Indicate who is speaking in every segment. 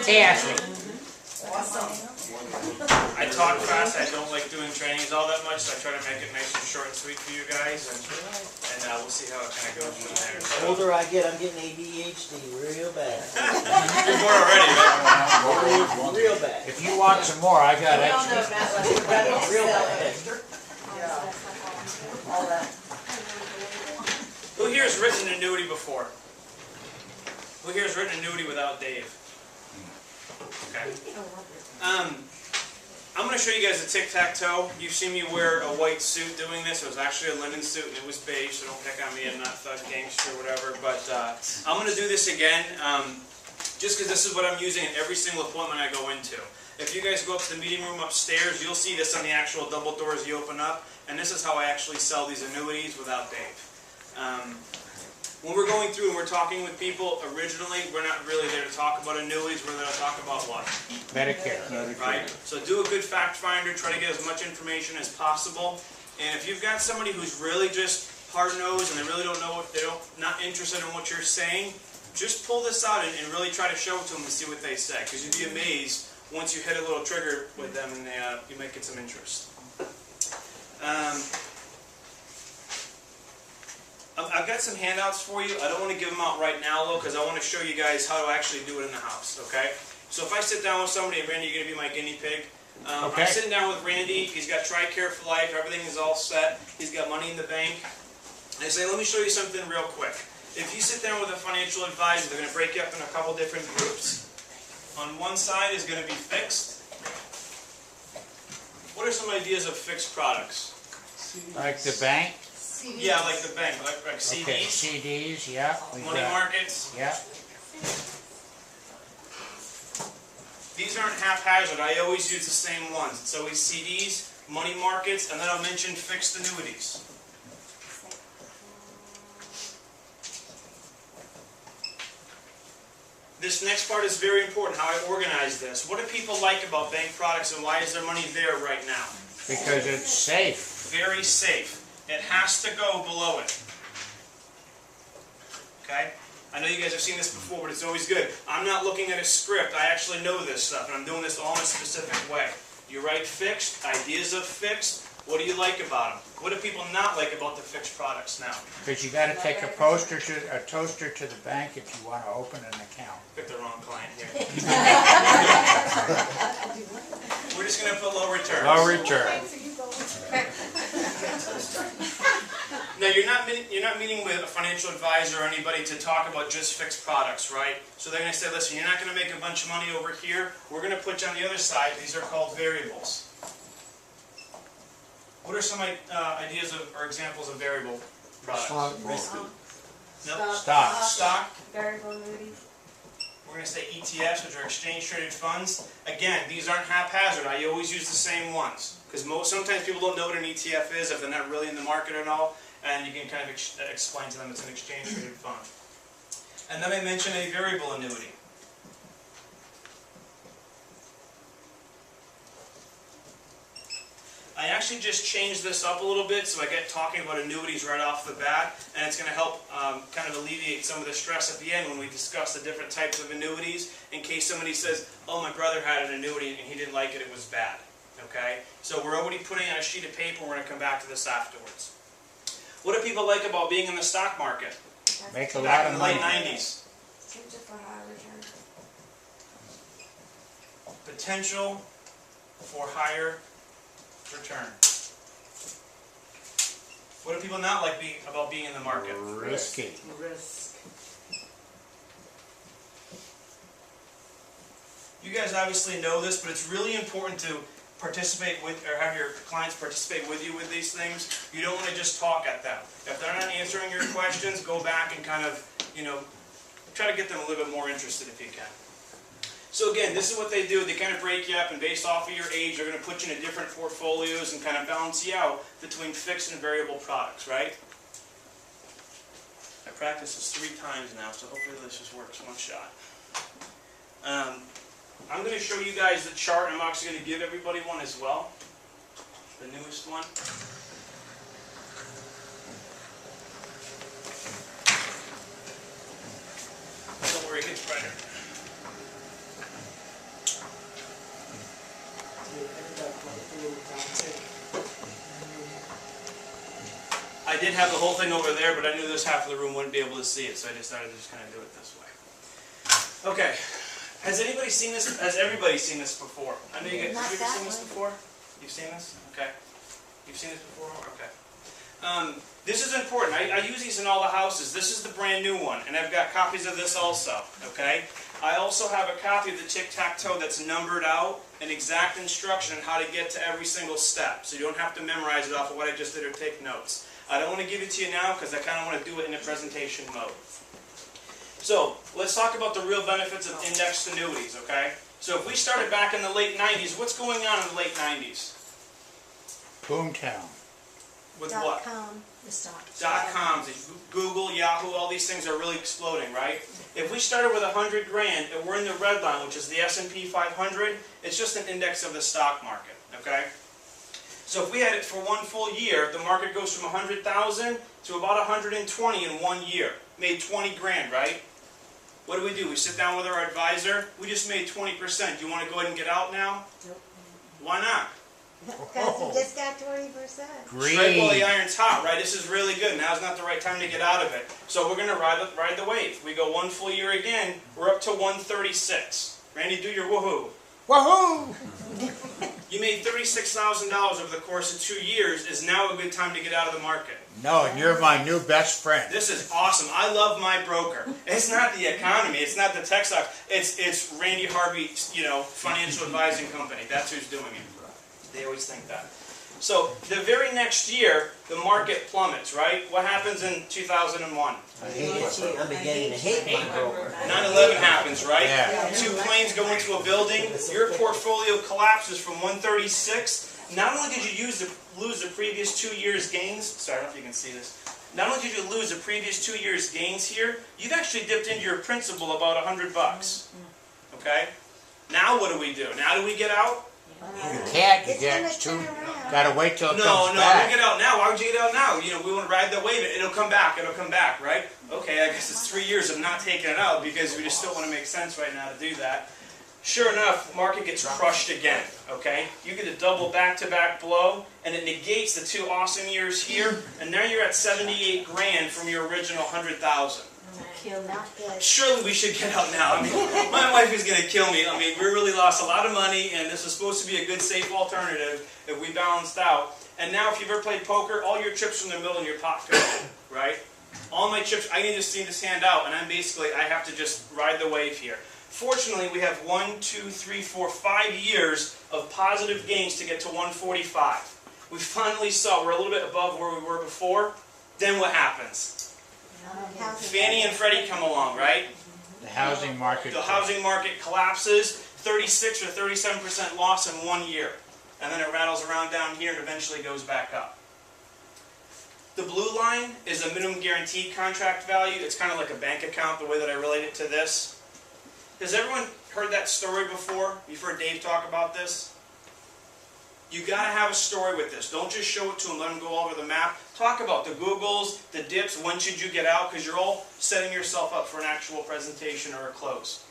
Speaker 1: fantastic.
Speaker 2: Awesome.
Speaker 3: I talk fast. I don't like doing trainings all that much, so I try to make it nice and short and sweet for you guys, and we'll see how it kind of goes from there.
Speaker 4: The older I get, I'm getting ADHD real bad.
Speaker 3: You're more already, right?
Speaker 4: Real bad.
Speaker 1: If you want some more, I got
Speaker 2: We all know
Speaker 1: extra.
Speaker 2: Matt likes
Speaker 4: Real bad.
Speaker 2: Yeah. All that.
Speaker 3: Who here has written an annuity before? Who here has written an annuity without Dave? Okay. I'm going to show you guys a tic-tac-toe. You've seen me wear a white suit doing this. It was actually a linen suit and it was beige, so don't pick on me. I'm not thug gangster or whatever. But I'm going to do this again just because this is what I'm using in every single appointment I go into. If you guys go up to the meeting room upstairs, you'll see this on the actual double doors you open up. And this is how I actually sell these annuities without Dave. When we're going through and we're talking with people, originally, we're not really there to talk about annuities, we're there to talk about what?
Speaker 1: Medicare.
Speaker 3: Right? So do a good fact finder, try to get as much information as possible. And if you've got somebody who's really just hard-nosed and they really don't know what, not interested in what you're saying, just pull this out and really try to show it to them and see what they say. Because you'd be amazed once you hit a little trigger with them and you might get some interest. I've got some handouts for you. I don't want to give them out right now, though, because I want to show you guys how to actually do it in the house, okay? So if I sit down with somebody, and Randy, you're going to be my guinea pig.
Speaker 1: Okay.
Speaker 3: I'm sitting down with Randy. He's got TRICARE for life. Everything is all set. He's got money in the bank. And I say, let me show you something real quick. If you sit down with a financial advisor, they're going to break you up in a couple different groups. On one side is going to be fixed. What are some ideas of fixed products?
Speaker 1: Like the bank?
Speaker 3: Yeah, like the bank, like CDs.
Speaker 1: Okay, CDs, yeah.
Speaker 3: Money markets.
Speaker 1: Yeah.
Speaker 3: These aren't haphazard. I always use the same ones. It's always CDs, money markets, and then I'll mention fixed annuities. This next part is very important, how I organize this. What do people like about bank products and why is their money there right now?
Speaker 1: Because it's safe.
Speaker 3: Very safe. It has to go below it. Okay? I know you guys have seen this before, but it's always good. I'm not looking at a script. I actually know this stuff, and I'm doing this all in a specific way. You write fixed, ideas of fixed. What do you like about them? What do people not like about the fixed products now?
Speaker 1: Because you got to take a toaster to the bank if you want to open an account.
Speaker 3: Picked the wrong client here. We're just going to put low returns.
Speaker 1: Low return.
Speaker 3: Now you're not meeting with a financial advisor or anybody to talk about just fixed products, right? So they're going to say, listen, you're not going to make a bunch of money over here. We're going to put you on the other side. These are called variables. What are some ideas of or examples of variable products? Nope. Stock.
Speaker 2: Variable annuities.
Speaker 3: We're going to say ETFs, which are exchange traded funds. Again, these aren't haphazard. I always use the same ones. Because sometimes people don't know what an ETF is if they're not really in the market at all. And you can kind of explain to them it's an exchange traded fund. And then I mentioned a variable annuity. I actually just changed this up a little bit so I get talking about annuities right off the bat, and it's going to help kind of alleviate some of the stress at the end when we discuss the different types of annuities, in case somebody says, oh, my brother had an annuity and he didn't like it, it was bad. Okay? So we're already putting on a sheet of paper, we're going to come back to this afterwards. What do people like about being in the stock market?
Speaker 1: Make a lot
Speaker 3: Back in
Speaker 1: of
Speaker 3: the late
Speaker 1: money.
Speaker 3: 90s.
Speaker 2: For high return.
Speaker 3: Potential for higher return. What do people not like about being in the market?
Speaker 1: Risky.
Speaker 2: Risk.
Speaker 3: You guys obviously know this, but it's really important to participate with, or have your clients participate with you with these things. You don't want to just talk at them. If they're not answering your questions, go back and kind of, try to get them a little bit more interested if you can. So again, this is what they do. They kind of break you up, and based off of your age, they're going to put you into different portfolios and kind of balance you out between fixed and variable products, right? I practiced this 3 times now, so hopefully this just works one shot. I'm going to show you guys the chart. I'm actually going to give everybody one as well, the newest one. Don't worry, it gets brighter. I did have the whole thing over there, but I knew this half of the room wouldn't be able to see it, so I decided to just kind of do it this way. Okay. Has anybody seen this? Has everybody seen this before? I know you guys. Have you ever seen this before? You've seen this? Okay. You've seen this before? Okay. This is important. I use these in all the houses. This is the brand new one, and I've got copies of this also. Okay. I also have a copy of the tic-tac-toe that's numbered out, an exact instruction on how to get to every single step, so you don't have to memorize it off of what I just did or take notes. I don't want to give it to you now because I kind of want to do it in a presentation mode. So, let's talk about the real benefits of indexed annuities, okay? So if we started back in the late 90s, what's going on in the late 90s?
Speaker 1: Boomtown.
Speaker 3: With what?
Speaker 2: .com, the stock.
Speaker 3: .coms, Google, Yahoo, all these things are really exploding, right? If we started with 100 grand and we're in the red line, which is the S&P 500, it's just an index of the stock market, okay? So if we had it for one full year, the market goes from 100,000 to about 120 in 1 year. Made 20 grand, right? What do? We sit down with our advisor. We just made 20%. Do you want to go ahead and get out now?
Speaker 2: Nope.
Speaker 3: Why not?
Speaker 2: Because we just got 20%.
Speaker 3: Strike while the iron's hot, right? This is really good. Now's not the right time to get out of it. So we're going to ride the wave. We go one full year again. We're up to 136. Randy, do your woohoo.
Speaker 1: Woohoo!
Speaker 3: You made $36,000 over the course of 2 years. Is now a good time to get out of the market?
Speaker 1: No, and you're my new best friend.
Speaker 3: This is awesome. I love my broker. It's not the economy. It's not the tech stock. It's Randy Harvey, financial advising company. That's who's doing it. They always think that. So the very next year, the market plummets, right? What happens in 2001?
Speaker 4: I hate it. I'm beginning to hate my broker.
Speaker 3: 9/11 happens, right?
Speaker 1: Yeah.
Speaker 3: 2 planes go into a building. Your portfolio collapses from 136. Not only did you lose the previous 2 years' gains, sorry, I don't know if you can see this. Not only did you lose the previous 2 years' gains here, you've actually dipped into your principal about $100. Okay? Now what do? Now do we get out?
Speaker 1: You can't. You get too. Gotta wait till it
Speaker 3: No,
Speaker 1: comes
Speaker 3: no,
Speaker 1: back.
Speaker 3: don't get out now. Why would you get out now? We want to ride the wave. It'll come back, right? Okay, I guess it's 3 years of not taking it out because we just don't want to make sense right now to do that. Sure enough, market gets crushed again, okay? You get a double back-to-back blow, and it negates the 2 awesome years here, and now you're at 78 grand from your original 100,000. Surely we should get out now. I mean, my wife is going to kill me. I mean, we really lost a lot of money, and this was supposed to be a good, safe alternative if we balanced out. And now, if you've ever played poker, all your chips from the middle in your pot go, right? All my chips, I need to see this hand out, and I have to just ride the wave here. Fortunately, we have 1, 2, 3, 4, 5 years of positive gains to get to 145. We finally saw we're a little bit above where we were before. Then what happens? Fannie and Freddie come along, right?
Speaker 1: The housing market.
Speaker 3: The housing market collapses, 36 or 37% loss in 1 year. And then it rattles around down here and eventually goes back up. The blue line is a minimum guaranteed contract value. It's kind of like a bank account, the way that I relate it to this. Has everyone heard that story before? You've heard Dave talk about this? You got to have a story with this. Don't just show it to them, let them go all over the map. Talk about the Googles, the dips, when should you get out, because you're all setting yourself up for an actual presentation or a close.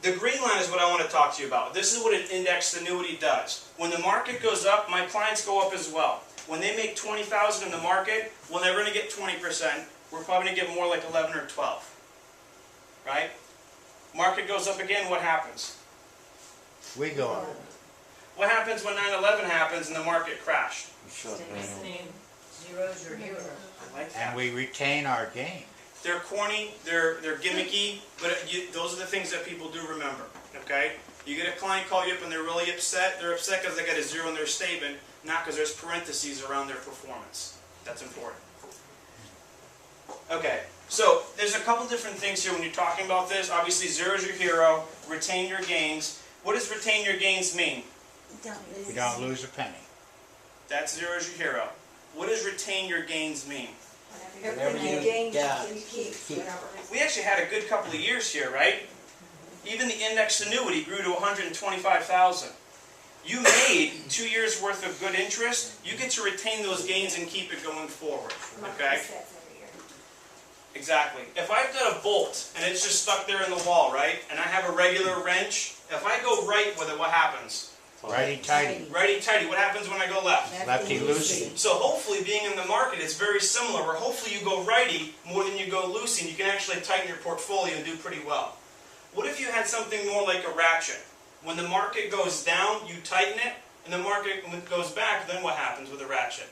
Speaker 3: The green line is what I want to talk to you about. This is what an indexed annuity does. When the market goes up, my clients go up as well. When they make $20,000 in the market, well, they're going to get 20%. We're probably going to get more like 11 or 12. Right? Market goes up again, what happens?
Speaker 1: We go up.
Speaker 3: What happens when 9/11 happens and the market crashed?
Speaker 2: Zero's your hero.
Speaker 3: I like that.
Speaker 1: And we retain our gain.
Speaker 3: They're corny, they're gimmicky, but those are the things that people do remember, okay? You get a client call you up and they're really upset. They're upset because they got a zero in their statement, not because there's parentheses around their performance. That's important. Okay, so there's a couple different things here when you're talking about this. Obviously, zero is your hero. Retain your gains. What does retain your gains mean?
Speaker 1: We don't lose a penny.
Speaker 3: That's zero is your hero. What does retain your gains mean?
Speaker 4: Whatever you
Speaker 2: gain,
Speaker 4: got,
Speaker 2: you keep. Whatever.
Speaker 3: We actually had a good couple of years here, right? Even the indexed annuity grew to $125,000. You made 2 years worth of good interest. You get to retain those gains and keep it going forward. Okay? Exactly. If I've got a bolt and it's just stuck there in the wall, right? And I have a regular wrench, if I go right with it, what happens?
Speaker 1: Righty-tighty,
Speaker 3: Righty-tighty, what happens when I go left?
Speaker 1: lefty-loosey.
Speaker 3: So hopefully, being in the market, it's very similar, where hopefully you go righty more than you go loosey, and you can actually tighten your portfolio and do pretty well. What if you had something more like a ratchet? When the market goes down, you tighten it, and the market goes back, then what happens with a ratchet?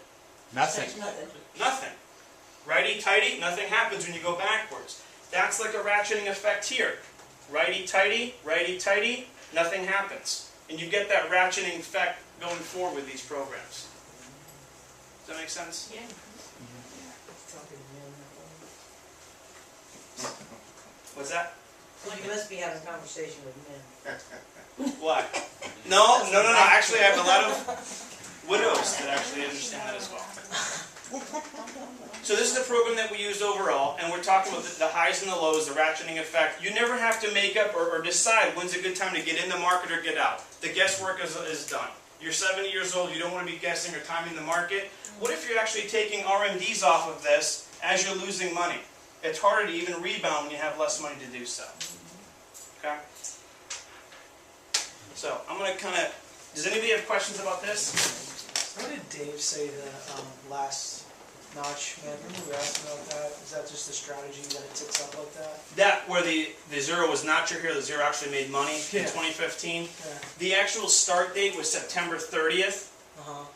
Speaker 1: Nothing.
Speaker 3: Nothing. Righty-tighty, nothing happens when you go backwards. That's like a ratcheting effect here. Righty-tighty, nothing happens. And you get that ratcheting effect going forward with these programs. Does that make sense?
Speaker 2: Yeah.
Speaker 3: What's that?
Speaker 4: You must be having a conversation with men.
Speaker 3: Why? No. Actually, I have a lot of widows that actually understand that as well. So this is the program that we used overall, and we're talking about the highs and the lows, the ratcheting effect. You never have to make up or decide when's a good time to get in the market or get out. The guesswork is done. You're 70 years old, you don't want to be guessing or timing the market. What if you're actually taking RMDs off of this as you're losing money? It's harder to even rebound when you have less money to do so. Okay? So, I'm going to kind of... Does anybody have questions about this?
Speaker 5: What did Dave say the last notch, man? Remember we asked about that? Is that just a strategy that it ticks up like that?
Speaker 3: That, where the zero was not here, the zero actually made money in
Speaker 5: Yeah.
Speaker 3: 2015.
Speaker 5: Yeah.
Speaker 3: The actual start date was September 30th.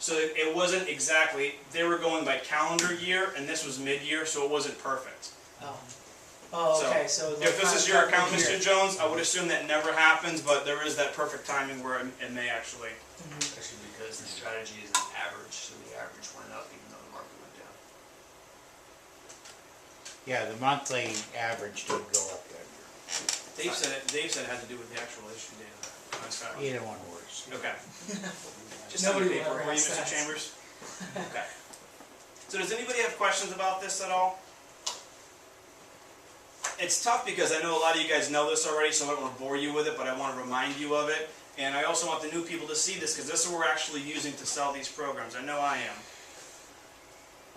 Speaker 3: So it wasn't exactly, they were going by calendar year, and this was mid-year, so it wasn't perfect.
Speaker 5: Oh. Oh, okay. So
Speaker 3: If this is your account, Mr. Jones, I would assume that never happens, but there is that perfect timing where it may actually.
Speaker 6: Especially because the strategy is an average, so the average went up even though the market went down.
Speaker 1: Yeah, the monthly average did go up that
Speaker 3: Dave said it had to do with the actual issue data.
Speaker 1: year. Either one works.
Speaker 3: Okay. Just
Speaker 5: Nobody
Speaker 3: on the paper.
Speaker 5: will ever
Speaker 3: Were you,
Speaker 5: ask
Speaker 3: Mr.
Speaker 5: that.
Speaker 3: Chambers? Okay. So does anybody have questions about this at all? It's tough because I know a lot of you guys know this already, so I don't want to bore you with it, but I want to remind you of it. And I also want the new people to see this, because this is what we're actually using to sell these programs. I know I am.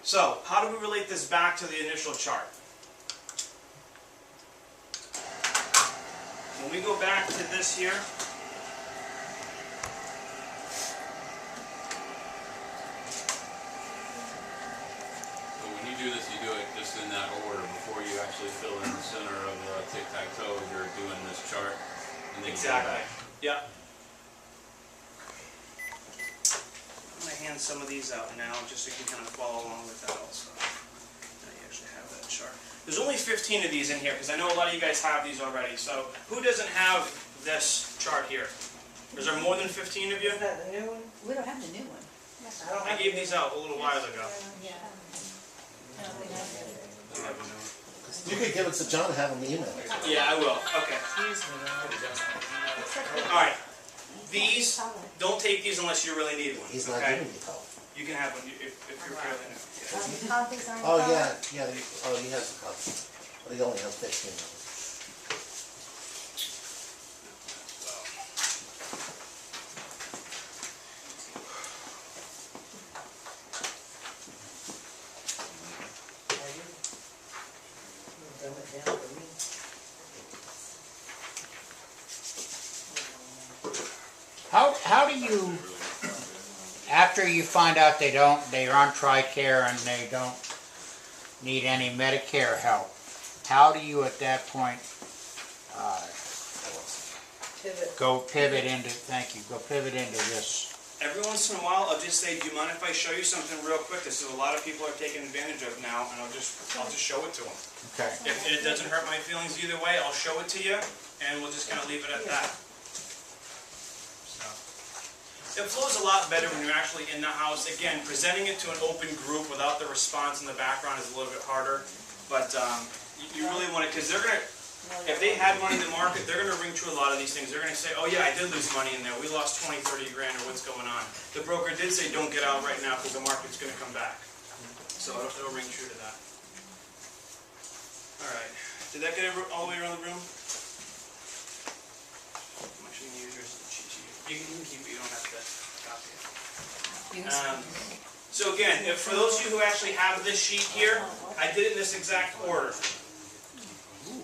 Speaker 3: So, how do we relate this back to the initial chart? When we go back to this here,
Speaker 7: So when you do this, you do it just in that order. Before you actually fill in the center of the tic-tac-toe, you're doing this chart. And then you go
Speaker 3: exactly.
Speaker 7: back.
Speaker 3: Yeah. I'm going to hand some of these out now, just so you can kind of follow along with that also. Now you actually have that chart. There's only 15 of these in here, because I know a lot of you guys have these already. So who doesn't have this chart here? Is there more than 15 of you?
Speaker 4: Is that the new one?
Speaker 2: We don't have the new one.
Speaker 4: I don't
Speaker 3: I
Speaker 4: have
Speaker 3: gave these out a little while ago.
Speaker 2: Yeah. No, we don't have it.
Speaker 3: You have a new one?
Speaker 8: You could give it to John and have him email it.
Speaker 3: Yeah, I will. Okay. All right. These, don't take these unless you really need one.
Speaker 8: He's not
Speaker 3: Okay?
Speaker 8: giving you color.
Speaker 3: You can have one if you're fairly new.
Speaker 2: The copies aren't
Speaker 8: Oh,
Speaker 2: colored?
Speaker 8: yeah, oh, he has a copy. But he only has 15 of them.
Speaker 4: Dumb it down for me.
Speaker 1: How do you, after you find out they're on TRICARE and they don't need any Medicare help, how do you at that point
Speaker 4: Pivot.
Speaker 1: go pivot into this?
Speaker 3: Every once in a while, I'll just say, do you mind if I show you something real quick? This is a lot of people are taking advantage of now, and I'll just show it to them.
Speaker 1: Okay.
Speaker 3: If it doesn't hurt my feelings either way, I'll show it to you, and we'll just kind of leave it at that. So, it flows a lot better when you're actually in the house. Again, presenting it to an open group without the response in the background is a little bit harder, but you really want to, because they're going to, if they had money in the market, they're going to ring true a lot of these things. They're going to say, oh yeah, I did lose money in there. We lost 20, 30 grand, or what's going on. The broker did say don't get out right now because the market's going to come back. So it'll ring true to that. All right. Did that get all the way around the room? I'm actually going to use yours as a cheat sheet. You can keep it. You don't have to copy it. So again, for those of you who actually have this sheet here, I did it in this exact order.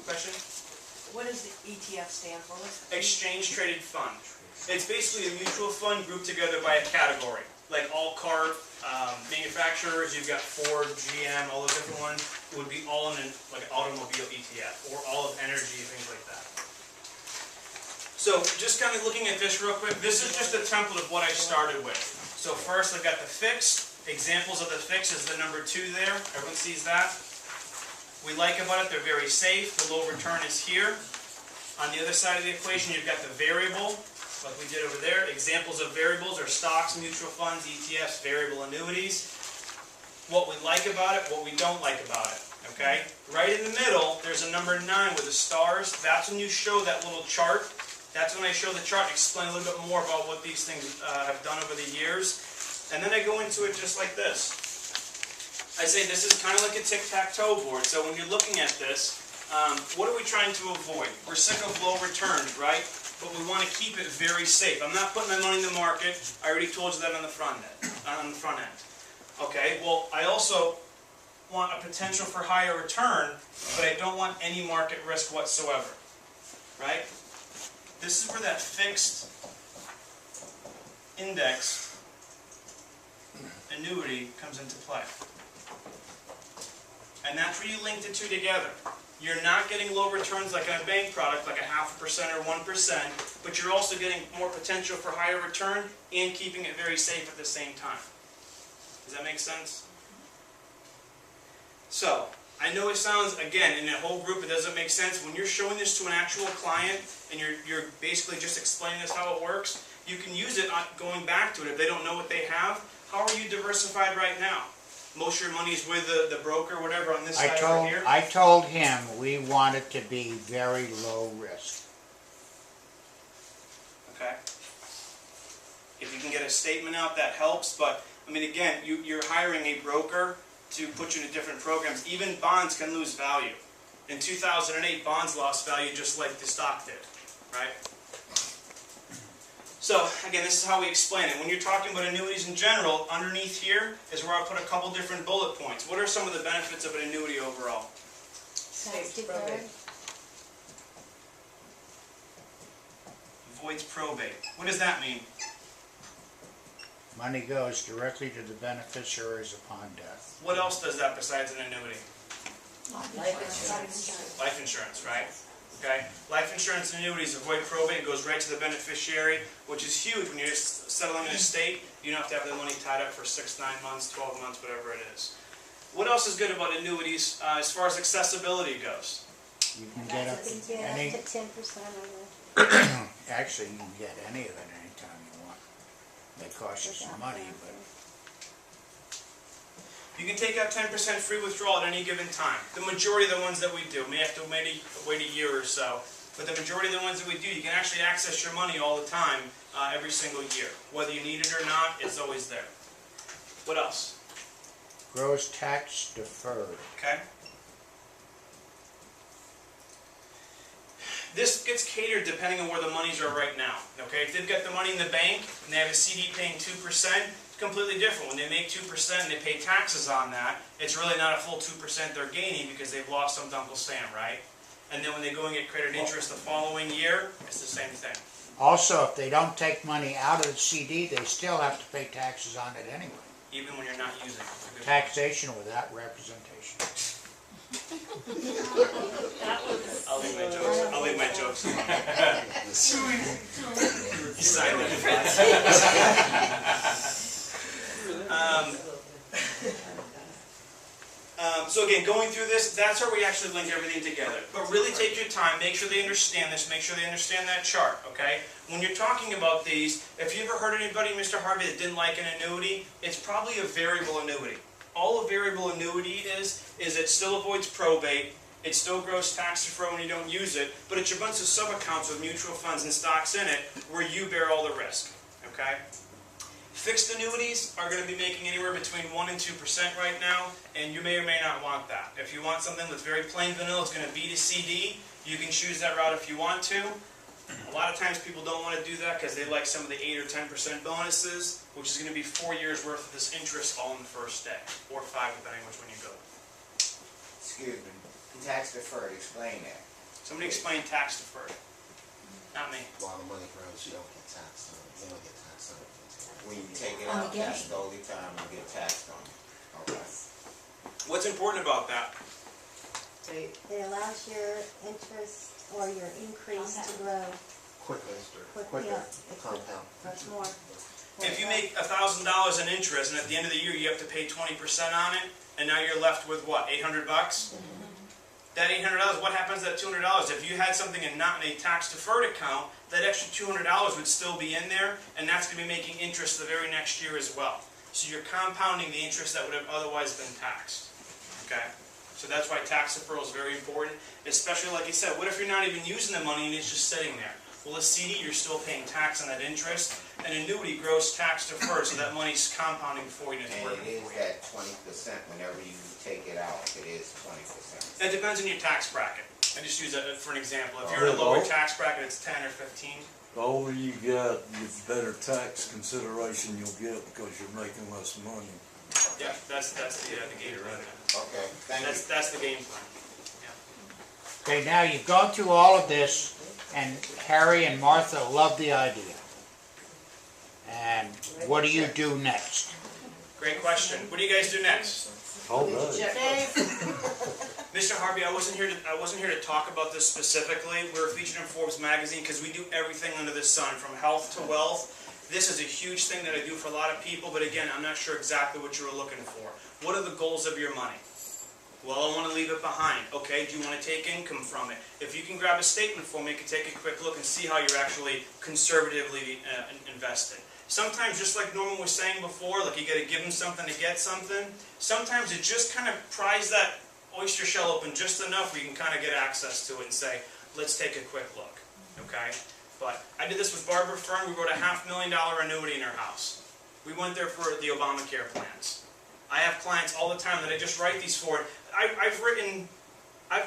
Speaker 3: Question?
Speaker 4: What does the ETF stand for?
Speaker 3: Exchange traded fund. It's basically a mutual fund grouped together by a category. Like all car manufacturers, you've got Ford, GM, all those different ones, would be all in like an automobile ETF, or all of energy, things like that. So just kind of looking at this real quick, this is just a template of what I started with. So first I've got the fixed. Examples of the fixed is the number 2 there. Everyone sees that. We like about it, they're very safe. The low return is here. On the other side of the equation, you've got the variable, like we did over there. Examples of variables are stocks, mutual funds, ETFs, variable annuities. What we like about it, what we don't like about it, okay? Right in the middle, there's a number 9 with the stars. That's when you show that little chart. That's when I show the chart and explain a little bit more about what these things have done over the years. And then I go into it just like this. I say this is kind of like a tic-tac-toe board. So when you're looking at this, what are we trying to avoid? We're sick of low returns, right? But we want to keep it very safe. I'm not putting my money in the market. I already told you that on the front end. Okay, well, I also want a potential for higher return, but I don't want any market risk whatsoever, right? This is where that fixed index annuity comes into play. And that's where you link the two together. You're not getting low returns like on a bank product, like 0.5% or 1%, but you're also getting more potential for higher return and keeping it very safe at the same time. Does that make sense? So, I know it sounds, again, in a whole group it doesn't make sense. When you're showing this to an actual client and you're basically just explaining this how it works, you can use it going back to it if they don't know what they have. How are you diversified right now? Most of your money is with the broker or whatever on this side over here?
Speaker 1: I told him we want it to be very low risk.
Speaker 3: Okay. If you can get a statement out, that helps. But, I mean, again, you're hiring a broker to put you into different programs. Even bonds can lose value. In 2008, bonds lost value just like the stock did, right? So, again, this is how we explain it. When you're talking about annuities in general, underneath here is where I'll put a couple different bullet points. What are some of the benefits of an annuity overall?
Speaker 2: Tax deferred.
Speaker 3: Avoids probate. What does that mean?
Speaker 1: Money goes directly to the beneficiaries upon death.
Speaker 3: What else does that besides an annuity?
Speaker 4: Life insurance.
Speaker 3: Life insurance, right? Okay. Life insurance and annuities avoid probate. It goes right to the beneficiary, which is huge when you're settling an estate. You don't have to have the money tied up for 6, 9 months, 12 months, whatever it is. What else is good about annuities as far as accessibility goes?
Speaker 1: You can get up
Speaker 2: You can get
Speaker 1: any,
Speaker 2: up to 10% of it.
Speaker 1: actually you can get any of it anytime you want. They cost you some money, but
Speaker 3: You can take out 10% free withdrawal at any given time. The majority of the ones that we do may have to wait a year or so, but the majority of the ones that we do, you can actually access your money all the time, every single year. Whether you need it or not, it's always there. What else?
Speaker 1: grows tax deferred.
Speaker 3: Okay. This gets catered depending on where the monies are right now. Okay, if they've got the money in the bank and they have a CD paying 2%, it's completely different. When they make 2% and they pay taxes on that, it's really not a full 2% they're gaining because they've lost some to Uncle Sam, right? And then when they go and get credit interest the following year, it's the same thing.
Speaker 1: Also, if they don't take money out of the CD, they still have to pay taxes on it anyway.
Speaker 3: Even when you're not using it.
Speaker 1: Taxation without representation.
Speaker 3: I'll leave my jokes. I'll leave my jokes alone. You signed so again, going through this, that's where we actually link everything together. But really take your time, make sure they understand this, make sure they understand that chart, okay? When you're talking about these, if you ever heard anybody, Mr. Harvey, that didn't like an annuity, it's probably a variable annuity. All a variable annuity is it still avoids probate, it still grows tax deferred when you don't use it, but it's a bunch of sub-accounts with mutual funds and stocks in it where you bear all the risk, okay? Fixed annuities are going to be making anywhere between 1% and 2% right now, and you may or may not want that. If you want something that's very plain vanilla, it's going to be to CD, you can choose that route if you want to. A lot of times people don't want to do that because they like some of the 8 or 10% bonuses, which is going to be 4 years worth of this interest all in the first day, or 5 depending on which one you go.
Speaker 9: Excuse me, tax deferred, explain that.
Speaker 3: Somebody explain tax deferred. Not me.
Speaker 8: A lot of money grows, you don't get taxed on it, you don't get taxed on it.
Speaker 9: When you take it
Speaker 2: On the
Speaker 9: out, that's
Speaker 2: gain.
Speaker 9: the only time you get taxed on it. Okay.
Speaker 3: What's important about that?
Speaker 2: It allows your interest or your increase to grow
Speaker 8: Quicker,
Speaker 2: quicker,
Speaker 8: quicker,
Speaker 2: yeah,
Speaker 8: compound.
Speaker 2: much more.
Speaker 3: If you make $1,000 in interest and at the end of the year you have to pay 20% on it, and now you're left with what, $800? That $800, what happens to that $200? If you had something and not in a tax deferred account, that extra $200 would still be in there, and that's going to be making interest the very next year as well. So you're compounding the interest that would have otherwise been taxed. Okay? So that's why tax deferral is very important, especially like you said, what if you're not even using the money and it's just sitting there? Well, a CD, you're still paying tax on that interest. An annuity grows tax deferred, so that money's compounding for you and it's
Speaker 9: And
Speaker 3: working
Speaker 9: it is
Speaker 3: for you.
Speaker 9: that 20% whenever you take it out, it is 20%.
Speaker 3: It depends on your tax bracket. I just use that for an example. If you're in a lower tax bracket, it's 10 or 15.
Speaker 10: The older you get, the better tax consideration you'll get because you're making less money.
Speaker 3: Yeah, that's the game plan.
Speaker 9: Okay, thank you.
Speaker 3: That's the game plan.
Speaker 1: Okay, now you've gone through all of this, and Harry and Martha love the idea. And what do you do next?
Speaker 3: Great question. What do you guys do next?
Speaker 10: All right.
Speaker 3: Mr. Harvey, I wasn't here to talk about this specifically. We were featured in Forbes magazine because we do everything under the sun, from health to wealth. This is a huge thing that I do for a lot of people, but again, I'm not sure exactly what you were looking for. What are the goals of your money? Well, I want to leave it behind. Okay, do you want to take income from it? If you can grab a statement for me, you can take a quick look and see how you're actually conservatively invested. Sometimes, just like Norman was saying before, like you got to give them something to get something. Sometimes it just kind of pries that oyster shell open just enough where you can kind of get access to it and say, let's take a quick look. Okay? But I did this with Barbara Fern. We wrote a $500,000 annuity in her house. We went there for the Obamacare plans. I have clients all the time that I just write these for. I've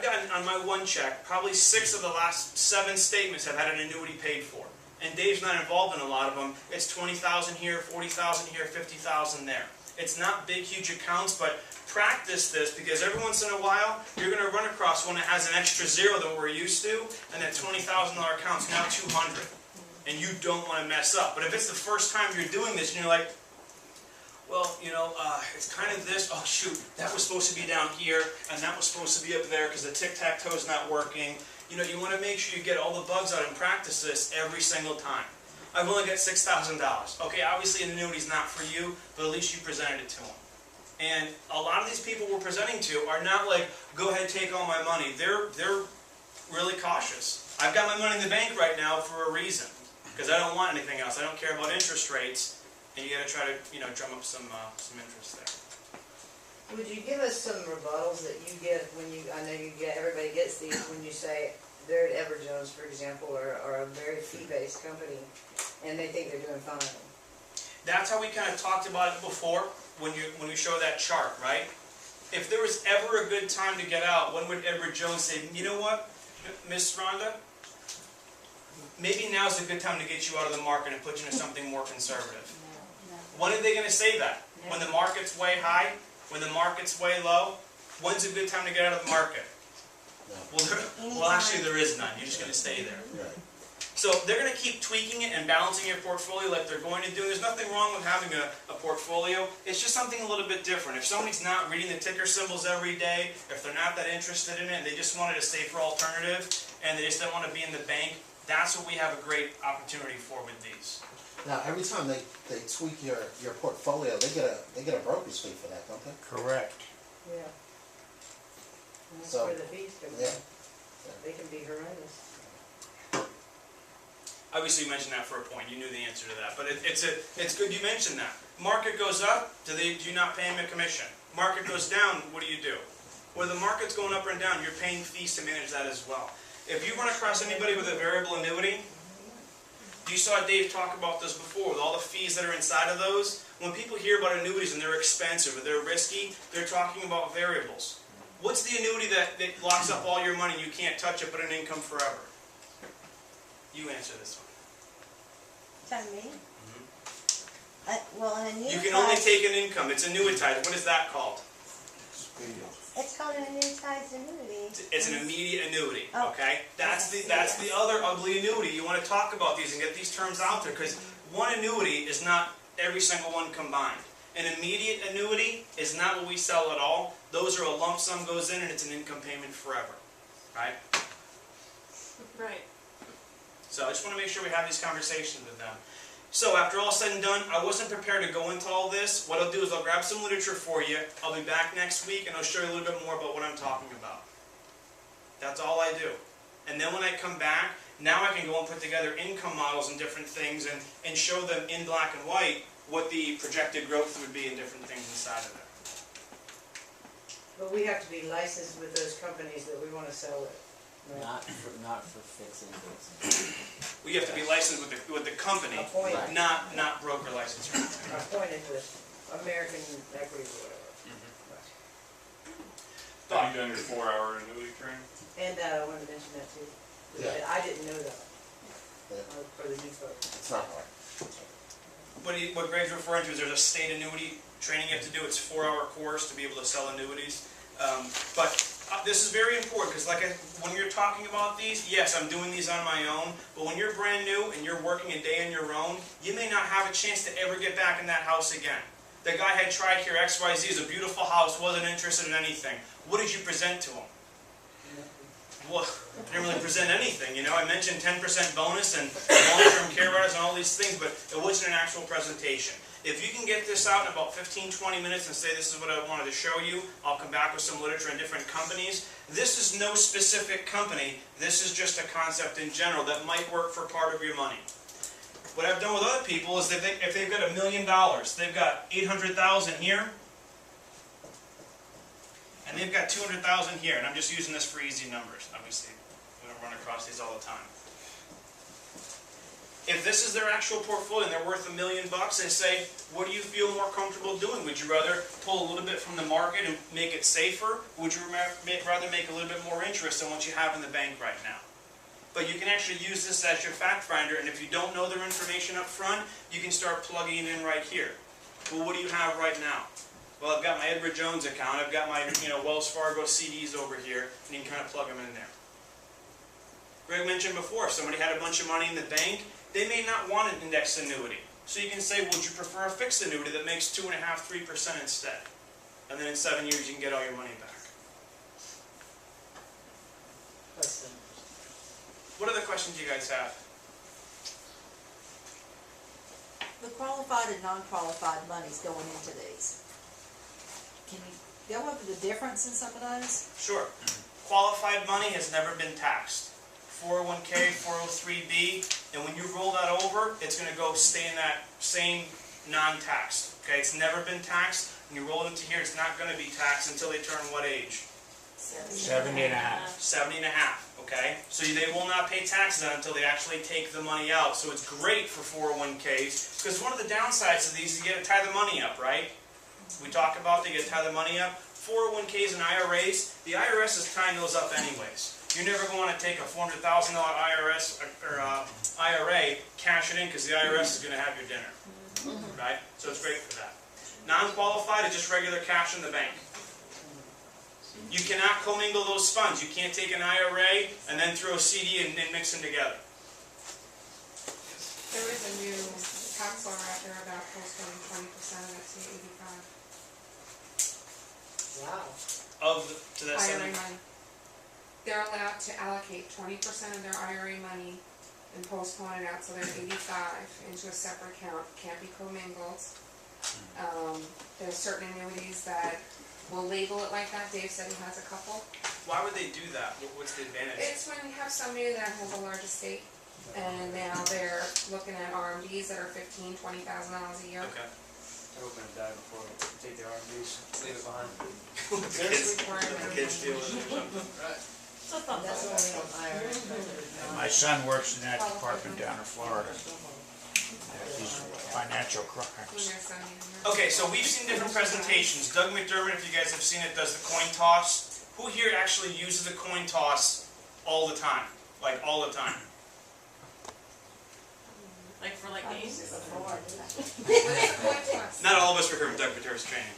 Speaker 3: gotten on my one check, probably 6 of the last 7 statements have had an annuity paid for. And Dave's not involved in a lot of them. It's $20,000 here, $40,000 here, $50,000 there. It's not big, huge accounts, but practice this because every once in a while you're going to run across one that has an extra zero than we're used to, and that $20,000 account's now $200. And you don't want to mess up. But if it's the first time you're doing this and you're like, well, you know, it's kind of this, oh shoot, that was supposed to be down here, and that was supposed to be up there because the tic-tac-toe's not working. You know, you want to make sure you get all the bugs out and practice this every single time. I've only got $6,000. Okay, obviously an annuity's not for you, but at least you presented it to them. And a lot of these people we're presenting to are not like, go ahead, take all my money. They're really cautious. I've got my money in the bank right now for a reason, because I don't want anything else. I don't care about interest rates. And you got to try to, you know, drum up some interest there.
Speaker 4: Would you give us some rebuttals that you get when you, I know you get, everybody gets these when you say they're at Everjones, for example, or a very fee-based company, and they think they're doing fine.
Speaker 3: That's how we kind of talked about it before when we show that chart, right? If there was ever a good time to get out, when would Edward Jones say, you know what, Miss Rhonda, maybe now's a good time to get you out of the market and put you into something more conservative? When are they going to say that? When the market's way high? When the market's way low? When's a good time to get out of the market? Well, actually there is none. You're just going to stay there.
Speaker 8: Right.
Speaker 3: So they're going to keep tweaking it and balancing your portfolio like they're going to do. There's nothing wrong with having a portfolio. It's just something a little bit different. If somebody's not reading the ticker symbols every day, if they're not that interested in it, and they just wanted to stay for alternative, and they just don't want to be in the bank, that's what we have a great opportunity for with these.
Speaker 8: Now, every time they tweak your portfolio, they get a broker's fee for that, don't they?
Speaker 1: Correct.
Speaker 4: Yeah. And that's
Speaker 8: So,
Speaker 4: where the fees come
Speaker 8: yeah.
Speaker 4: in. They can be horrendous.
Speaker 3: Obviously, you mentioned that for a point. You knew the answer to that, but it's good you mentioned that. Market goes up, do you not pay them a commission? Market goes down, what do? Where the market's going up and down, you're paying fees to manage that as well. If you run across anybody with a variable annuity, you saw Dave talk about this before, with all the fees that are inside of those. When people hear about annuities and they're expensive or they're risky, they're talking about variables. What's the annuity that locks up all your money and you can't touch it but an income forever? You answer this one.
Speaker 2: Is that me? Well, an annuity.
Speaker 3: You can only take an income. It's annuitized. What is that called?
Speaker 10: Spiel.
Speaker 2: It's called an annuitized annuity.
Speaker 3: It's an immediate annuity,
Speaker 2: Oh.
Speaker 3: okay? That's the other ugly annuity. You want to talk about these and get these terms out there, because one annuity is not every single one combined. An immediate annuity is not what we sell at all. Those are a lump sum goes in and it's an income payment forever, right?
Speaker 11: Right.
Speaker 3: So I just want to make sure we have these conversations with them. So after all said and done, I wasn't prepared to go into all this. What I'll do is I'll grab some literature for you. I'll be back next week and I'll show you a little bit more about what I'm talking about. That's all I do. And then when I come back, now I can go and put together income models and different things and show them in black and white what the projected growth would be and different things inside of it.
Speaker 4: But we have to be licensed with those companies that we want to sell with. Right?
Speaker 9: Not for fixing things.
Speaker 3: We have to be licensed with the company,
Speaker 4: Appointed,
Speaker 3: not broker license or anything.
Speaker 4: appointed with American Equity or whatever.
Speaker 7: Have you done your 4-hour annuity training?
Speaker 4: And I wanted to mention that too.
Speaker 8: Yeah.
Speaker 4: I didn't know that.
Speaker 8: Yeah.
Speaker 4: For the new folks.
Speaker 8: It's not hard.
Speaker 3: What Greg's referring to is there's a state annuity training you have to do. It's a 4-hour course to be able to sell annuities. But this is very important because when you're talking about these, yes, I'm doing these on my own, but when you're brand new and you're working a day on your own, you may not have a chance to ever get back in that house again. The guy had TRICARE XYZ, is a beautiful house, wasn't interested in anything. What did you present to him? Well, I didn't really present anything, you know. I mentioned 10% bonus and long-term care riders and all these things, but it wasn't an actual presentation. If you can get this out in about 15-20 minutes and say this is what I wanted to show you, I'll come back with some literature on different companies. This is no specific company. This is just a concept in general that might work for part of your money. What I've done with other people is that if they've got $1 million, they've got $800,000 here, and they've got $200,000 here, and I'm just using this for easy numbers. Obviously, we don't run across these all the time. If this is their actual portfolio and they're worth $1 million, they say, what do you feel more comfortable doing? Would you rather pull a little bit from the market and make it safer? Would you rather make a little bit more interest than what you have in the bank right now? But you can actually use this as your fact finder, and if you don't know their information up front, you can start plugging it in right here. Well, what do you have right now? Well, I've got my Edward Jones account, I've got my Wells Fargo CDs over here, and you can kind of plug them in there. Greg mentioned before, if somebody had a bunch of money in the bank, they may not want an index annuity. So you can say, would you prefer a fixed annuity that makes 2.5–3% instead? And then in 7 years you can get all your money back. What other questions do you guys have?
Speaker 11: The qualified and non-qualified money's going into these. Can you go over the difference in some of those?
Speaker 3: Sure. Qualified money has never been taxed. 401k, 403b, and when you roll that over, it's going to go stay in that same non-taxed. Okay, it's never been taxed. When you roll it into here, it's not going to be taxed until they turn what age?
Speaker 1: 70 and a half.
Speaker 3: 70 and a half. Okay, so they will not pay taxes on it until they actually take the money out. So it's great for 401ks because one of the downsides of these is you get to tie the money up, right? We talk about they get to tie the money up. 401ks and IRAs, the IRS is tying those up anyways. You're never going to take a $400,000 IRS or IRA, cash it in because the IRS is going to have your dinner, right? So it's great for that. Non-qualified is just regular cash in the bank. You cannot commingle those funds. You can't take an IRA and then throw a CD and mix them together.
Speaker 12: There is a new tax law out there about postponing 20% of it to 85.
Speaker 4: Wow.
Speaker 3: To that
Speaker 12: IRA
Speaker 3: 70.
Speaker 12: money. They're allowed to allocate 20% of their IRA money and postpone it out so they're 85 into a separate account. Can't be commingled. There's certain annuities that will label it like that. Dave said he has a couple.
Speaker 3: Why would they do that? What's the advantage?
Speaker 12: It's when you have somebody that has a large estate and now they're looking at RMDs that are $15,000, $20,000 a year.
Speaker 3: Okay.
Speaker 6: I hope I'm die before I take the RMDs, leave it behind.
Speaker 3: Kids deal with it or something. Right.
Speaker 4: That's only on IRA.
Speaker 1: My son works in that department down in Florida. He's financial
Speaker 12: When
Speaker 1: crimes.
Speaker 12: they're 70 a year.
Speaker 3: Okay, so we've seen different presentations. Doug McDermott, if you guys have seen it, does the coin toss. Who here actually uses the coin toss all the time? Like all the time?
Speaker 11: Like for like games?
Speaker 3: Not all of us were here with Doug McDermott's training.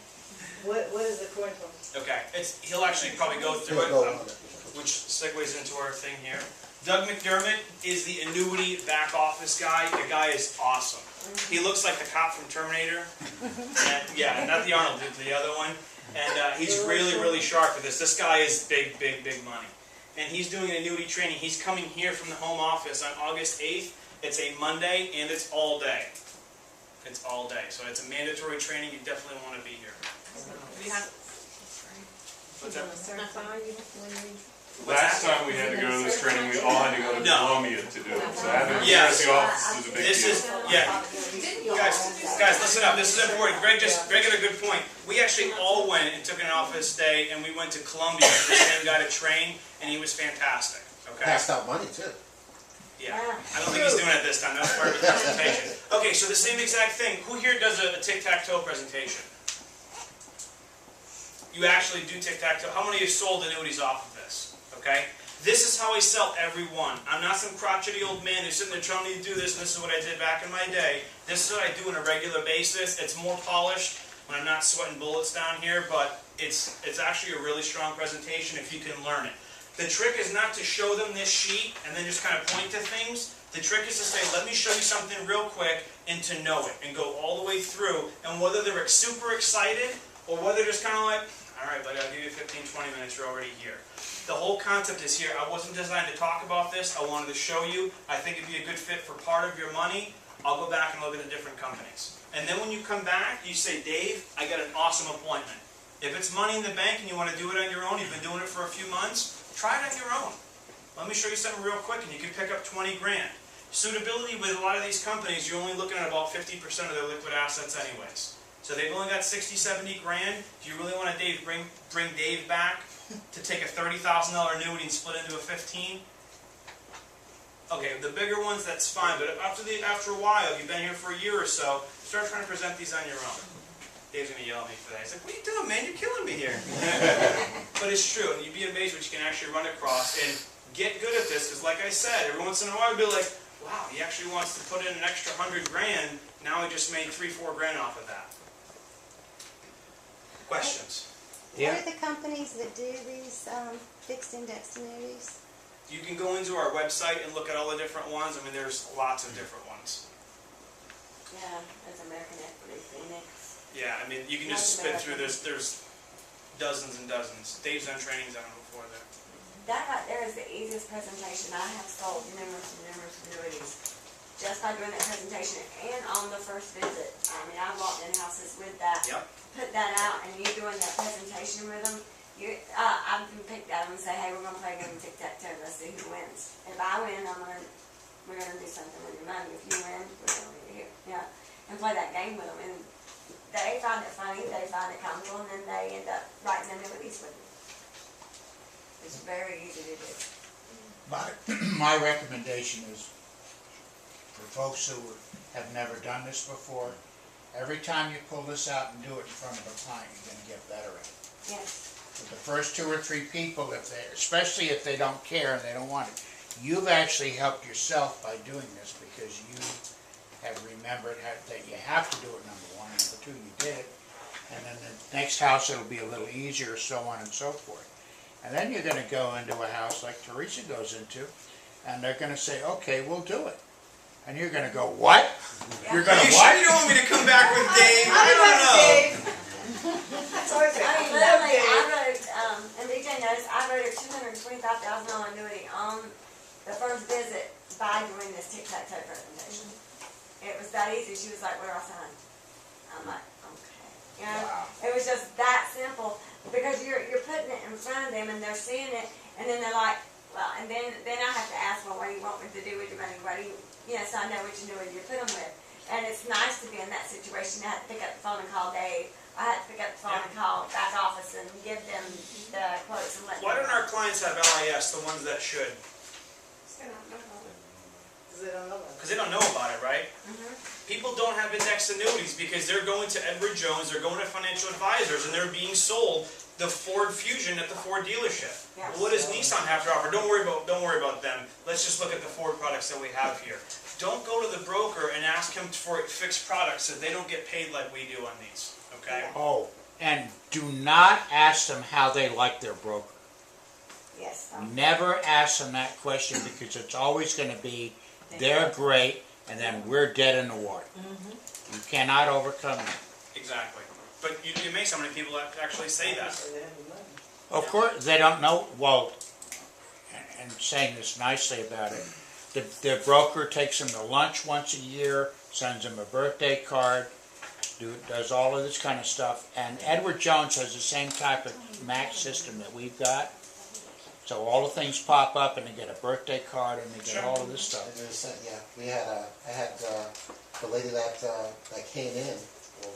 Speaker 4: What is the coin toss?
Speaker 3: Okay, he'll actually probably go through
Speaker 8: He'll go
Speaker 3: it,
Speaker 8: on it.
Speaker 3: which segues into our thing here. Doug McDermott is the annuity back office guy. The guy is awesome. He looks like the cop from Terminator. And, yeah, not the Arnold dude, the other one. And he's really, really sharp with this. This guy is big, big, big money. And he's doing an annuity training. He's coming here from the home office on August 8th. It's a Monday, and it's all day. It's all day. So it's a mandatory training. You definitely want to be here. What's that?
Speaker 13: Last time we had to go to this training, we all had to go to Columbia to do it. So having it
Speaker 3: Yes.
Speaker 13: here at the office is a big deal.
Speaker 3: Guys, listen up. This is important. Greg got a good point. We actually all went and took an office day, and we went to Columbia for the same guy to train, and he was fantastic. Okay.
Speaker 8: Passed out money too.
Speaker 3: Yeah. I don't think he's doing it this time. That was part of his presentation. Okay, so the same exact thing. Who here does a tic-tac-toe presentation? You actually do tic-tac-toe. How many of you sold annuities off of this? Okay? This is how I sell every one. I'm not some crotchety old man who's sitting there telling me to do this, and this is what I did back in my day. This is what I do on a regular basis. It's more polished when I'm not sweating bullets down here, but it's actually a really strong presentation if you can learn it. The trick is not to show them this sheet and then just kind of point to things. The trick is to say, let me show you something real quick, and to know it, and go all the way through. And whether they're super excited, or whether they're just kind of like, all right, buddy, I'll give you 15, 20 minutes, you're already here. The whole concept is here. I wasn't designed to talk about this. I wanted to show you. I think it'd be a good fit for part of your money. I'll go back and look at the different companies. And then when you come back, you say, Dave, I got an awesome appointment. If it's money in the bank and you want to do it on your own, you've been doing it for a few months, try it on your own. Let me show you something real quick, and you can pick up 20 grand. Suitability with a lot of these companies, you're only looking at about 50% of their liquid assets anyways. So they've only got 60, 70 grand. Do you really want to bring Dave back to take a $30,000 annuity and split into a 15? Okay, the bigger ones, that's fine. But after a while, if you've been here for a year or so, start trying to present these on your own. Dave's going to yell at me for that. He's like, what are you doing, man? You're killing me here. But it's true. And you'd be amazed what you can actually run across. And get good at this, because like I said, every once in a while, you'll be like, wow, he actually wants to put in an extra 100 grand. Now he just made 3-4 grand off of that. Questions?
Speaker 2: What are the companies that do these fixed indexed annuities?
Speaker 3: You can go into our website and look at all the different ones. I mean, there's lots of different ones.
Speaker 14: Yeah, there's American Equity, Phoenix.
Speaker 3: Yeah, I mean, you can just spit through. There's dozens and dozens. Dave's done trainings on them before there.
Speaker 14: That right there is the easiest presentation. I have sold numerous and numerous annuities just by doing that presentation and on the first visit. I mean, I walked in houses with that.
Speaker 3: Yep.
Speaker 14: Put that out, and you doing that presentation with them. I can pick that and say, hey, we're gonna play a game of tic-tac-toe. Let's see who wins. If I win, we're gonna do something with your money. If you win, we're gonna be here. Yeah, and play that game with them. And they find it funny, they find it comical, and then they end up writing annuities with me. It's very easy to do.
Speaker 1: My recommendation is for folks who have never done this before, every time you pull this out and do it in front of a client, you're going to get better at it.
Speaker 14: Yes.
Speaker 1: With the first 2 or 3 people, especially if they don't care and they don't want it, you've actually helped yourself by doing this because you have remembered that you have to do it, number 1. Number 2, you did it. And then the next house, it'll be a little easier, so on and so forth. And then you're going to go into a house like Teresa goes into, and they're going to say, okay, we'll do it. And you're going to go, what? You're going to what?
Speaker 3: Sure you don't want me to come back with Dave? I don't know.
Speaker 14: Literally, I wrote, and BJ knows, I wrote a $225,000 annuity on the first visit by doing this tic-tac-toe presentation. It was that easy. She was like, where do I sign? I'm like, okay. You know, It was just that simple because you're putting it in front of them and they're seeing it, and then they're like, well, and then I have to ask, well, what do you want me to do with your money? What do you, so I know which annuity you put them with. And it's nice to be in that situation. I had to pick up the phone and call Dave. I had to pick up the phone and call back office and give them the quotes and let them know.
Speaker 3: Why don't our clients have LIS, the ones that should?
Speaker 4: Because they don't know about it.
Speaker 3: Because they don't know about it, right? People don't have index annuities because they're going to Edward Jones, they're going to financial advisors, and they're being sold the Ford Fusion at the Ford dealership.
Speaker 14: Yes.
Speaker 3: What does Nissan have to offer? Don't worry about them. Let's just look at the Ford products that we have here. Don't go to the broker and ask him for fixed products so they don't get paid like we do on these. Okay?
Speaker 1: Oh, And do not ask them how they like their broker.
Speaker 14: Yes.
Speaker 1: Never ask them that question because it's always going to be they're great and then we're dead in the water. You cannot overcome that.
Speaker 3: Exactly. But you'd be amazed how many people actually say that.
Speaker 1: Of course, they don't know. Well, and saying this nicely about it, the broker takes them to lunch once a year, sends them a birthday card, does all of this kind of stuff. And Edward Jones has the same type of Mac system that we've got. So all the things pop up, and they get a birthday card, and they get all of this stuff.
Speaker 8: Yeah, I had the lady that came in, well,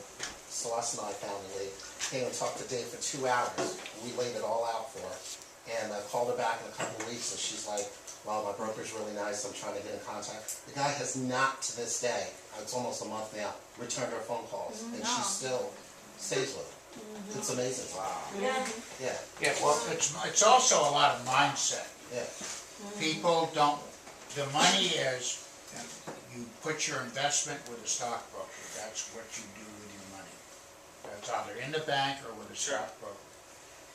Speaker 8: Celeste and I found the lady, came and talked to Dave for 2 hours. We laid it all out for her. And I called her back in a couple of weeks, and she's like, well, my broker's really nice, I'm trying to get in contact. The guy has not, to this day, it's almost a month now, returned her phone calls, and she still stays with him. It's amazing. Wow. Yeah.
Speaker 1: Yeah, well, it's also a lot of mindset.
Speaker 8: Yeah.
Speaker 1: People don't, the money is, you put your investment with a stockbroker. That's what you do with your money. That's either in the bank or with a stockbroker.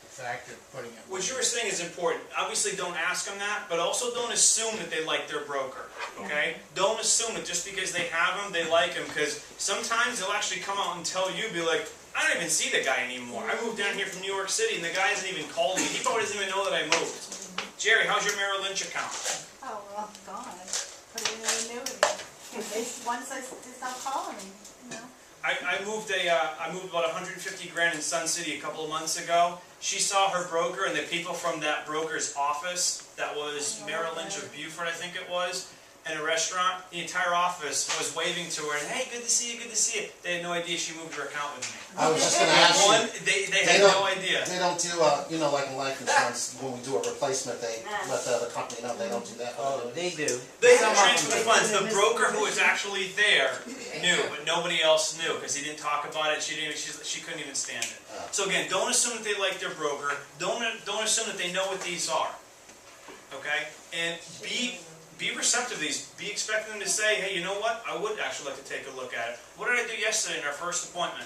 Speaker 1: The fact of putting it.
Speaker 3: What you were saying is important. Obviously, don't ask them that, but also don't assume that they like their broker. Okay? Don't assume that just because they have them, they like him. Because sometimes they'll actually come out and tell you, be like, I don't even see the guy anymore. I moved down here from New York City, and the guy hasn't even called me. He probably doesn't even know that I moved. Jerry, how's your Merrill Lynch account?
Speaker 11: Oh, well, gone. Put it in an annuity. Once they stop calling me, you know.
Speaker 3: I moved about 150 grand in Sun City a couple of months ago. She saw her broker and the people from that broker's office, that was Merrill Lynch of Beaufort, I think it was, in a restaurant. The entire office was waving to her and, hey, good to see you, good to see you. They had no idea she moved her account with me.
Speaker 8: I was just going to ask you.
Speaker 3: They had no idea.
Speaker 8: They don't do, like in life insurance, when we do a replacement, they let the other company know. They don't do that.
Speaker 6: Oh, they do.
Speaker 3: They have transfer the funds. The broker who was actually there knew, but nobody else knew because he didn't talk about it. She couldn't even stand it. So again, don't assume that they like their broker. Don't assume that they know what these are. Okay? And be receptive to these. Be expecting them to say, hey, you know what? I would actually like to take a look at it. What did I do yesterday in our first appointment?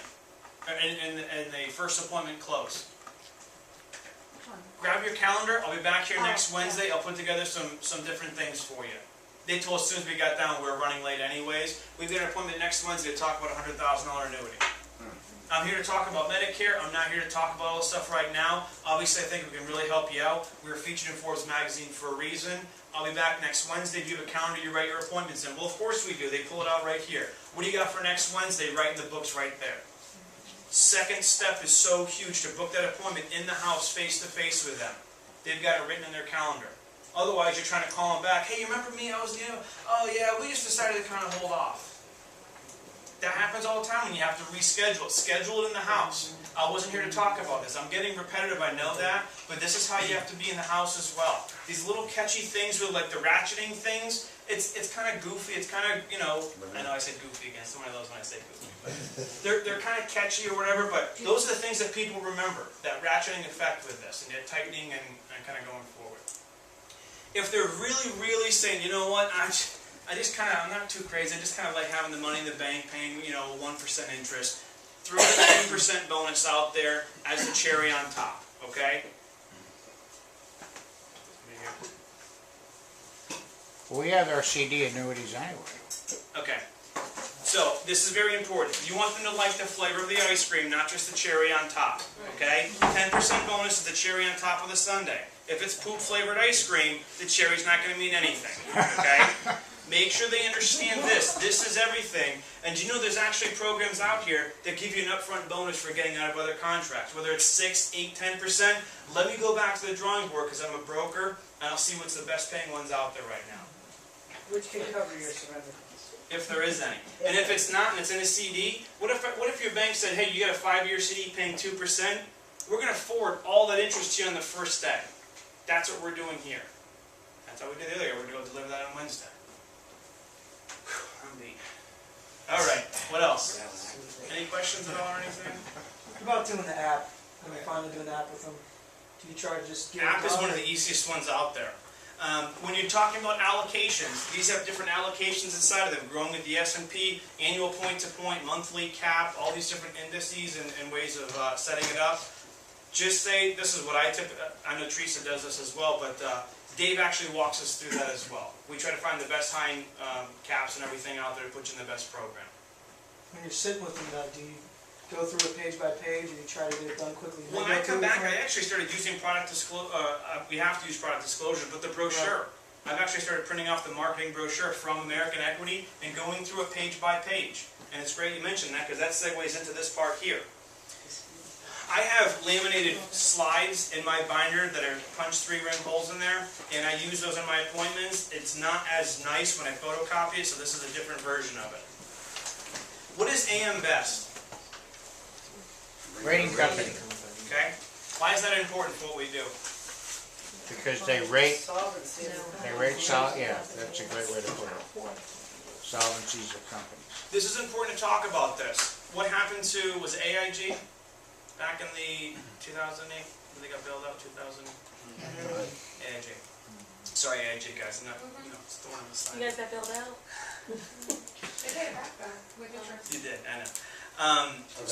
Speaker 3: In the first appointment close. Grab your calendar. I'll be back here next Wednesday. I'll put together some different things for you. They told us as soon as we got down we were running late anyways. We've got an appointment next Wednesday to talk about a $100,000 annuity. I'm here to talk about Medicare. I'm not here to talk about all this stuff right now. Obviously, I think we can really help you out. We were featured in Forbes magazine for a reason. I'll be back next Wednesday. If you have a calendar, you write your appointments in. Well, of course we do. They pull it out right here. What do you got for next Wednesday? Right in the books right there. Second step is so huge to book that appointment in the house, face-to-face with them. They've got it written in their calendar. Otherwise, you're trying to call them back. Hey, you remember me? Oh yeah, we just decided to kind of hold off. That happens all the time when you have to reschedule it. Schedule it in the house. I wasn't here to talk about this. I'm getting repetitive, I know that, but this is how you have to be in the house as well. These little catchy things with like the ratcheting things, it's kind of goofy, it's kind of, I know I said goofy again, somebody loves when I say goofy. But they're kind of catchy or whatever, but those are the things that people remember, that ratcheting effect with this, and they're tightening and kind of going forward. If they're really, really saying, you know what, I'm not too crazy. I just kind of like having the money in the bank, paying, 1% interest. Throw the 10% bonus out there as the cherry on top, okay?
Speaker 1: We have our CD annuities anyway.
Speaker 3: Okay. So, this is very important. You want them to like the flavor of the ice cream, not just the cherry on top, okay? 10% bonus is the cherry on top of the sundae. If it's poop-flavored ice cream, the cherry's not going to mean anything, okay? Make sure they understand this. This is everything. And there's actually programs out here that give you an upfront bonus for getting out of other contracts. Whether it's 6, 8, 10%, let me go back to the drawing board because I'm a broker and I'll see what's the best paying ones out there right now.
Speaker 4: Which can cover your surrender.
Speaker 3: If there is any. And if it's not and it's in a CD, what if your bank said, hey, you got a 5-year CD paying 2%? We're going to forward all that interest to you on the first day. That's what we're doing here. That's how we did earlier. We're going to deliver that on Wednesday. Alright, what else? Any questions at all or anything?
Speaker 5: What about doing the app? When we finally doing the app with them, do you charge just...
Speaker 3: App is one of the easiest ones out there. When you're talking about allocations, these have different allocations inside of them, growing with the S&P, annual point-to-point, monthly cap, all these different indices and ways of setting it up. Just say, this is what I know Teresa does this as well, but Dave actually walks us through that as well. We try to find the best high caps and everything out there to put you in the best program.
Speaker 5: When you're sitting with them, do you go through it page by page, or you try to get it done quickly?
Speaker 3: When I come back, I actually started using product disclosure. We have to use product disclosure, but the brochure. I've actually started printing off the marketing brochure from American Equity and going through it page by page. And it's great you mentioned that, because that segues into this part here. I have laminated slides in my binder that are punched 3-ring holes in there, and I use those in my appointments. It's not as nice when I photocopy it, so this is a different version of it. What is AM Best?
Speaker 1: Rating company,
Speaker 3: Okay? Why is that important for what we do?
Speaker 1: because they rate,
Speaker 4: Solvency.
Speaker 1: yeah, that's a great way to put it. Solvencies of companies.
Speaker 3: This is important to talk about this. What happened to, was it AIG? Back in the 2008, when they got bailed out, 2000? AIG. Sorry, AIG guys, I'm not, it's the one on the side.
Speaker 12: You guys got bailed out? They paid it back though, with interest.
Speaker 3: You did, I know.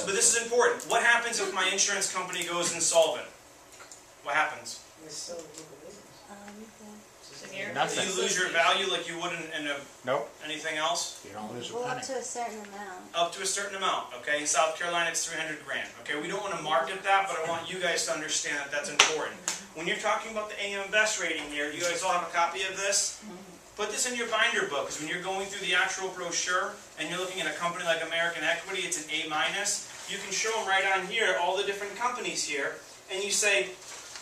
Speaker 3: But this is important. What happens if my insurance company goes insolvent? What happens?
Speaker 1: Nothing.
Speaker 3: Do you lose your value like you would in
Speaker 1: Nope,
Speaker 3: anything else?
Speaker 1: you don't lose a
Speaker 2: Well, up
Speaker 1: penny.
Speaker 2: to a certain amount.
Speaker 3: Up to a certain amount, okay? In South Carolina, it's 300 grand, okay? We don't want to market that, but I want you guys to understand that that's important. When you're talking about the AM Best rating here, you guys all have a copy of this? Put this in your binder book, because when you're going through the actual brochure and you're looking at a company like American Equity, it's an A-. You can show them right on here, all the different companies here, and you say,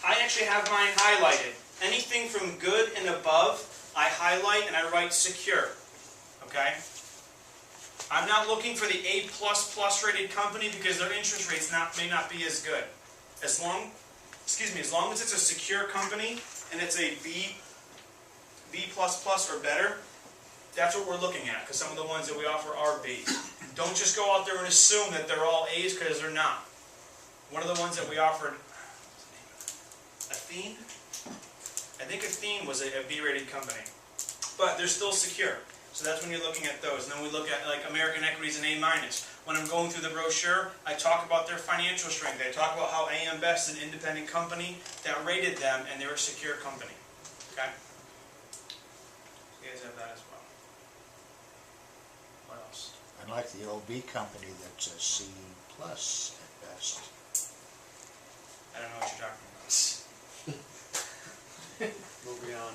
Speaker 3: I actually have mine highlighted. Anything from good and above, I highlight and I write secure, okay? I'm not looking for the A++ rated company because their interest rates may not be as good. As long as it's a secure company and it's a B++ or better, that's what we're looking at, because some of the ones that we offer are B's. Don't just go out there and assume that they're all A's, because they're not. One of the ones that we offered, Athene? I think Athene was a B-rated company, but they're still secure. So that's when you're looking at those. And then we look at like American Equity's an A-. When I'm going through the brochure, I talk about their financial strength. I talk about how AM Best is an independent company that rated them, and they're a secure company. Okay? You guys have that as well. What else?
Speaker 1: I like the OB company that's a C+ at best.
Speaker 3: I don't know what you're talking about.
Speaker 6: Moving on.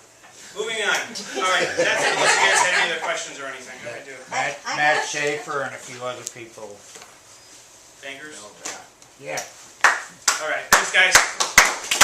Speaker 3: Moving on. All right, that's it. Unless you guys have any other questions or anything. I do.
Speaker 1: Matt Schaefer and a few other people
Speaker 3: Bankers?
Speaker 1: know that. Yeah.
Speaker 3: All right, thanks guys.